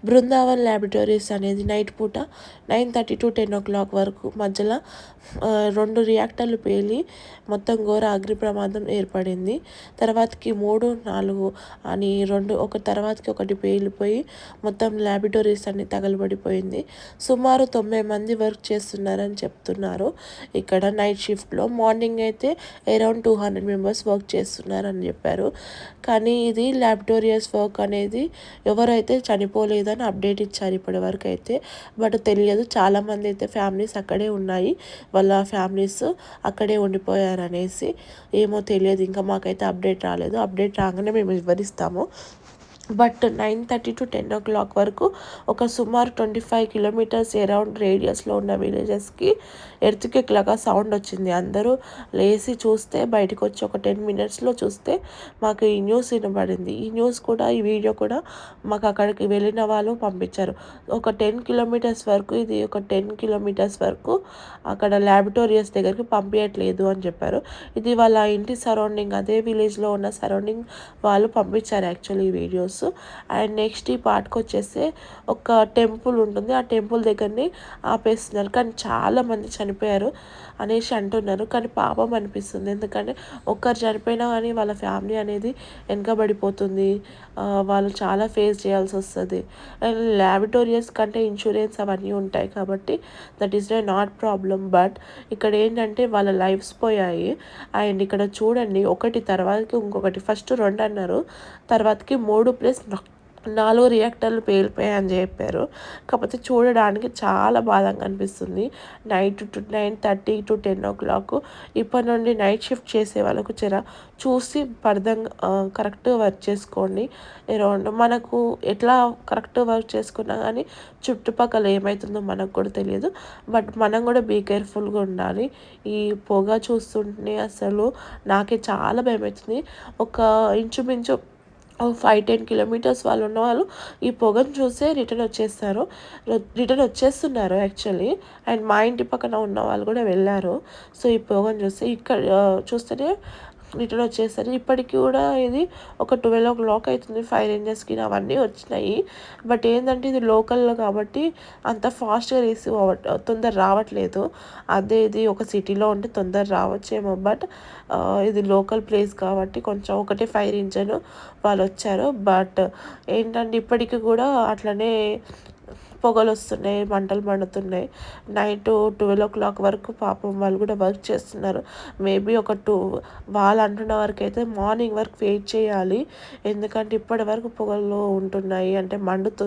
Brindavan laboratories అనేది night పూట 9:30 to 10 వరకు మధ్యలో 2 రియాక్టర్లు పేలి మొత్తం ఘోర అగ్ని ప్రమాదం ఏర్పడింది. తర్వాతకి 3, 4 అని ఒక తర్వాతకి ఒకటి పేలిపోయి మొత్తం ల్యాబొరేటరీస్ అన్ని తగలబడిపోయింది. సుమారు 90 మంది వర్క్ చేస్తున్నారని చెప్తున్నారు. ఇక్కడ నైట్ షిఫ్ట్లో మార్నింగ్ అయితే అరౌండ్ 200 మెంబర్స్ వర్క్ చేస్తున్నారని చెప్పారు. కానీ ఇది ల్యాబొరేటరీస్ వర్క్ అనేది ఎవరైతే చనిపోలేదని అప్డేట్ ఇచ్చారు ఇప్పటి వరకు అయితే. బట్ తెలియదు, చాలామంది అయితే ఫ్యామిలీస్ అక్కడే ఉన్నాయి, వాళ్ళ ఫ్యామిలీస్ అక్కడే ఉండిపోయారనేసి. ఏమో తెలియదు, ఇంకా మాకైతే అప్డేట్ రాలేదు. అప్డేట్ రాగానే మేము వివరిస్తాము. బట్ 9:30 to 10 వరకు ఒక సుమారు 25 కిలోమీటర్స్ అరౌండ్ రేడియస్లో ఉన్న విలేజెస్కి ఎర్త్క్వేక్ లాగా సౌండ్ వచ్చింది. అందరూ లేచి చూస్తే, బయటకు వచ్చి ఒక 10 మినిట్స్లో చూస్తే మాకు ఈ న్యూస్ వినబడింది. ఈ న్యూస్ కూడా, ఈ వీడియో కూడా మాకు అక్కడికి వెళ్ళిన వాళ్ళు పంపించారు. ఒక 10 కిలోమీటర్స్ వరకు, ఇది ఒక 10 కిలోమీటర్స్ వరకు అక్కడ ల్యాబొరేటరీస్ దగ్గరికి పంపించట్లేదు అని చెప్పారు. ఇది వాళ్ళ ఇంటి సరౌండింగ్, అదే విలేజ్లో ఉన్న సరౌండింగ్ వాళ్ళు పంపించారు యాక్చువల్లీ ఈ వీడియోస్. అండ్ నెక్స్ట్ ఈ పార్ట్కి వచ్చేసి ఒక టెంపుల్ ఉంటుంది, ఆ టెంపుల్ దగ్గరని ఆపేస్తున్నారు. కానీ చాలామంది చనిపోయారు అనేసి అంటున్నారు. కానీ పాపం అనిపిస్తుంది, ఎందుకంటే ఒక్కరు చనిపోయినా కానీ వాళ్ళ ఫ్యామిలీ అనేది వెనకబడిపోతుంది. వాళ్ళు చాలా ఫేస్ చేయాల్సి వస్తుంది. అండ్ ల్యాబొరేటరీస్ కంటే ఇన్సూరెన్స్ అవన్నీ ఉంటాయి కాబట్టి that is not problem. But ఇక్కడ ఏంటంటే వాళ్ళ లైఫ్స్ పోయాయి. అండ్ ఇక్కడ చూడండి, ఒకటి తర్వాతకి ఇంకొకటి, ఫస్ట్ 2 అన్నారు, తర్వాతకి 3+4 రియాక్టర్లు పేలిపోయాయి అని చెప్పారు. కాకపోతే చూడడానికి చాలా బాధగా అనిపిస్తుంది. 9:30 to 10 ఇప్పటి నుండి నైట్ షిఫ్ట్ చేసే వాళ్ళకు చూసి కరెక్ట్గా వర్క్ చేసుకోండి. అరౌండ్ మనకు ఎట్లా కరెక్ట్ వర్క్ చేసుకున్నా కానీ చుట్టుపక్కల ఏమవుతుందో మనకు కూడా తెలియదు. బట్ మనం కూడా బీ కేర్ఫుల్గా ఉండాలి. ఈ పొగ చూస్తుంటే అసలు నాకే చాలా భయం అవుతుంది. ఒక ఇంచుమించు 5-10 కిలోమీటర్స్ వాళ్ళు ఉన్నవాళ్ళు ఈ పొగను చూసే రిటర్న్ వచ్చేస్తున్నారు యాక్చువల్లీ. అండ్ మా ఇంటి పక్కన ఉన్న వాళ్ళు కూడా వెళ్ళారు. సో ఈ పొగను చూస్తే ఇక్కడ చూస్తేనే రిటర్న్ వచ్చేస్తారు. ఇప్పటికి కూడా ఇది ఒక 12 అవుతుంది. ఫైర్ ఇంజన్స్కి అవన్నీ వచ్చినాయి. బట్ ఏంటంటే ఇది లోకల్లో కాబట్టి అంత ఫాస్ట్గా తొందర రావట్లేదు. అదే ఇది ఒక సిటీలో ఉంటే తొందర రావచ్చేమో. బట్ ఇది లోకల్ ప్లేస్ కాబట్టి కొంచెం ఒకటే ఫైర్ ఇంజన్ వాళ్ళు వచ్చారు. బట్ ఏంటంటే ఇప్పటికి కూడా అట్లనే పొగలు వస్తున్నాయి, మంటలు మండుతున్నాయి. నైట్ 12 వరకు పాపం వాళ్ళు కూడా వర్క్ చేస్తున్నారు. మేబీ వాళ్ళు అంటున్న వరకు అయితే మార్నింగ్ వరకు వెయిట్ చేయాలి. ఎందుకంటే ఇప్పటి వరకు పొగలు ఉంటున్నాయి, అంటే మండుతుంది.